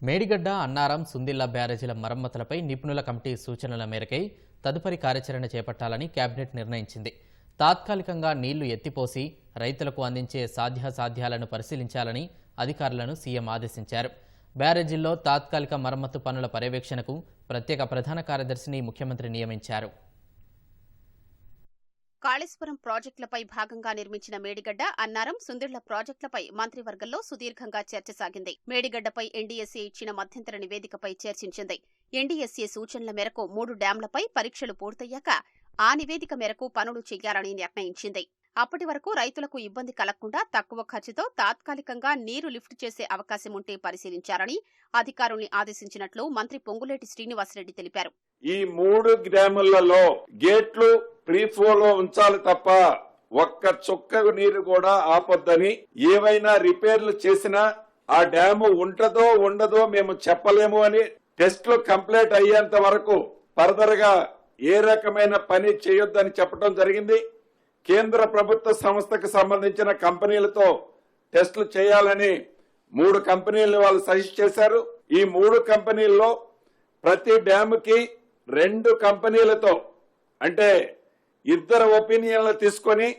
మేడిగడ్డ, అన్నారం, సుందిళ్ల బ్యారేజీల మరమ్మతులపై నిపుణుల కమిటీ సూచనల మేరకై తదుపరి కార్యాచరణ చేపట్టాలని కేబినెట్ నిర్ణయించింది. తాత్కాలికంగా నీళ్లు ఎత్తిపోసి రైతులకు అందించే సాధ్యాసాధ్యాలను పరిశీలించాలని అధికారులను సీఎం ఆదేశించారు. బ్యారేజీల్లో తాత్కాలిక మరమ్మతు పనుల పర్యవేక్షణకు ప్రత్యేక ప్రధాన కార్యదర్శిని ముఖ్యమంత్రి నియమించారు. కాళేశ్వరం ప్రాజెక్టులపై భాగంగా నిర్మించిన మేడిగడ్డ, అన్నారం, సుందిళ్ల ప్రాజెక్టులపై మంత్రివర్గంలో సుదీర్ఘంగా చర్చ సాగింది. మేడిగడ్డపై ఎన్డీఎస్ఏ ఇచ్చిన మధ్యంతర నివేదికపై చర్చించింది. ఎన్డీఎస్ఏ సూచనల మేరకు 3 డ్యాంలపై పరీక్షలు పూర్తయ్యాక ఆ నివేదిక మేరకు పనులు చేయాలని నిర్ణయించింది. అప్పటి వరకు రైతులకు ఇబ్బంది కలగకుండా తక్కువ ఖర్చుతో తాత్కాలికంగా నీరు లిఫ్ట్ చేసే అవకాశం ఉంటే పరిశీలించాలని అధికారుల్ని ఆదేశించినట్లు మంత్రి పొంగులేటి శ్రీనివాసరెడ్డి తెలిపారు. ఈ 3 డ్యాములలో గేట్లు ప్రీఫ్లోలో ఉంచాలి తప్ప ఒక్క చుక్క నీరు కూడా ఆపొద్దని, ఏవైనా రిపేర్లు చేసినా ఆ డ్యాము ఉంటదో ఉండదో మేము చెప్పలేము అని, టెస్టులు కంప్లీట్ అయ్యేంత వరకు ఫర్దర్ గా ఏ రకమైన పని చేయొద్దని చెప్పడం జరిగింది. కేంద్ర ప్రభుత్వ సంస్థకు సంబంధించిన కంపెనీలతో టెస్టులు చేయాలని 3 కంపెనీలను వాళ్ళు సజెస్ట్ చేశారు. ఈ 3 కంపెనీల్లో ప్రతి డ్యాముకి 2 కంపెనీలతో, అంటే 2 ఒపీనియన్లు తీసుకొని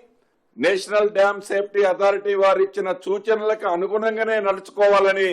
నేషనల్ డ్యామ్ సేఫ్టీ అథారిటీ వారు ఇచ్చిన సూచనలకు అనుగుణంగానే నడుచుకోవాలని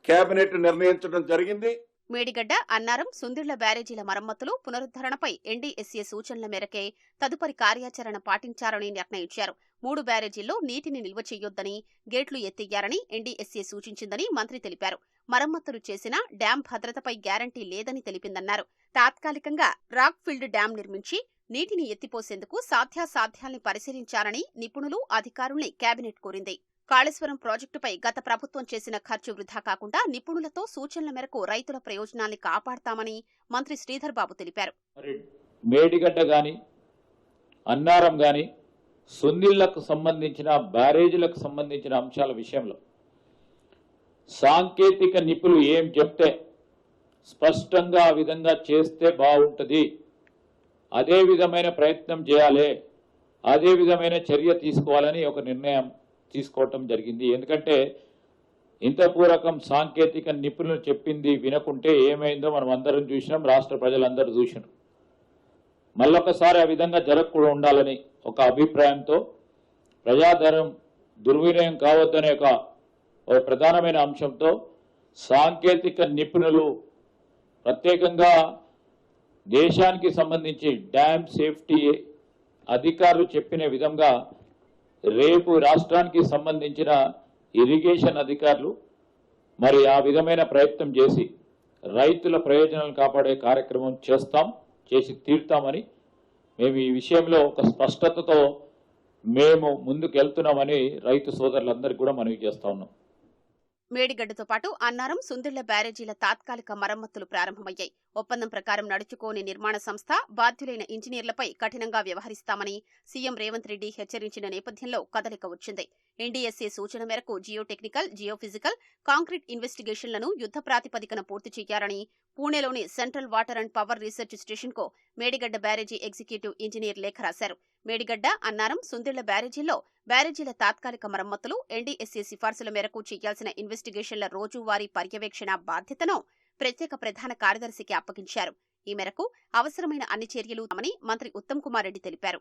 కేబినెట్ నిర్ణయించడం జరిగింది. మేడిగడ్డ, అన్నారం, సుందిళ్ల బ్యారేజీల మరమ్మతులు, పునరుద్ధరణపై ఎన్డీఎస్ఏ సూచనల మేరకే తదుపరి కార్యాచరణ పాటించాలని నిర్ణయించారు. 3 బ్యారేజీల్లో నీటిని నిల్వ చేయొద్దని, గేట్లు ఎత్తేయాలని ఎన్డీఎస్ఏ సూచించిందని మంత్రి తెలిపారు. మరమ్మతులు చేసినా డ్యాం భద్రతపై గ్యారంటీ లేదని తెలిపిందన్నారు. తాత్కాలికంగా రాక్ ఫిల్డ్ డ్యాం నిర్మించి నీటిని ఎత్తిపోసేందుకు సాధ్యాసాధ్యాల్ని పరిశీలించాలని నిపుణులు, అధికారుల్ని కేబినెట్ కోరింది. కాళేశ్వరం ప్రాజెక్టుపై గత ప్రభుత్వం చేసిన ఖర్చు వృధా కాకుండా నిపుణులతో సూచనల మేరకు రైతుల ప్రయోజనాల్ని కాపాడతామని మంత్రి శ్రీధర్ బాబు తెలిపారు. మేడిగడ్డ గాని, అన్నారం గాని, సుందిళ్లకు సంబంధించిన బ్యారేజీలకు సంబంధించిన అంశాల విషయంలో సాంకేతిక నిపుణులు ఏం చెప్తే స్పష్టంగా ఆ విధంగా చేస్తే బాగుంటుంది, అదే విధమైన ప్రయత్నం చేయాలి, అదే విధమైన చర్య తీసుకోవాలని ఒక నిర్ణయం తీసుకోవటం జరిగింది. ఎందుకంటే ఇంతపూర్వకం సాంకేతిక నిపుణులు చెప్పింది వినకుంటే ఏమైందో మనం అందరం చూసినాం, రాష్ట్ర ప్రజలందరూ చూసినారు. మళ్ళొకసారి ఆ విధంగా జరగకుండా ఉండాలని ఒక అభిప్రాయంతో, ప్రజాధనం దుర్వినియోగం కావద్దనే ఒక ప్రధానమైన అంశంతో సాంకేతిక నిపుణులు ప్రత్యేకంగా దేశానికి సంబంధించి డ్యామ్ సేఫ్టీ అధికారులు చెప్పిన విధంగా రేపు రాష్ట్రానికి సంబంధించిన ఇరిగేషన్ అధికారులు మరి ఆ విధమైన ప్రయత్నం చేసి రైతుల ప్రయోజనాలను కాపాడే కార్యక్రమం చేసి తీరుతామని మేము ఈ విషయంలో ఒక స్పష్టతతో మేము ముందుకు వెళ్తున్నామని రైతు సోదరులందరికీ కూడా మనవి చేస్తా ఉన్నాం. మేడిగడ్డతో పాటు అన్నారం, సుందిళ్ల బ్యారేజీల తాత్కాలిక మరమ్మతులు ప్రారంభమయ్యాయి. ఒప్పందం ప్రకారం నడుచుకోని నిర్మాణ సంస్థ, బాధ్యులైన ఇంజనీర్లపై కఠినంగా వ్యవహరిస్తామని సీఎం రేవంత్ రెడ్డి హెచ్చరించిన నేపథ్యంలో కదలిక వచ్చింది. ఎన్డీఎస్ఏ సూచన మేరకు జియోటెక్నికల్, జియోఫిజికల్, కాంక్రీట్ ఇన్వెస్టిగేషన్లను యుద్ధ ప్రాతిపదికన పూర్తి చేయాలని పూణేలోని central water and power research స్టేషన్కు మేడిగడ్డ బ్యారేజీ ఎగ్జిక్యూటివ్ ఇంజనీర్ లేఖ రాశారు. మేడిగడ్డ, అన్నారం, సుందిళ్ల బ్యారేజీల తాత్కాలిక మరమ్మతులు, ఎన్డీఎస్ఏ సిఫార్సుల మేరకు చేయాల్సిన ఇన్వెస్టిగేషన్ల రోజువారీ పర్యవేక్షణ బాధ్యతను ప్రత్యేక ప్రధాన కార్యదర్శికి అప్పగించారు. ఈ మేరకు అవసరమైన అన్ని చర్యలు మంత్రి ఉత్తమ్ కుమార్ రెడ్డి తెలిపారు.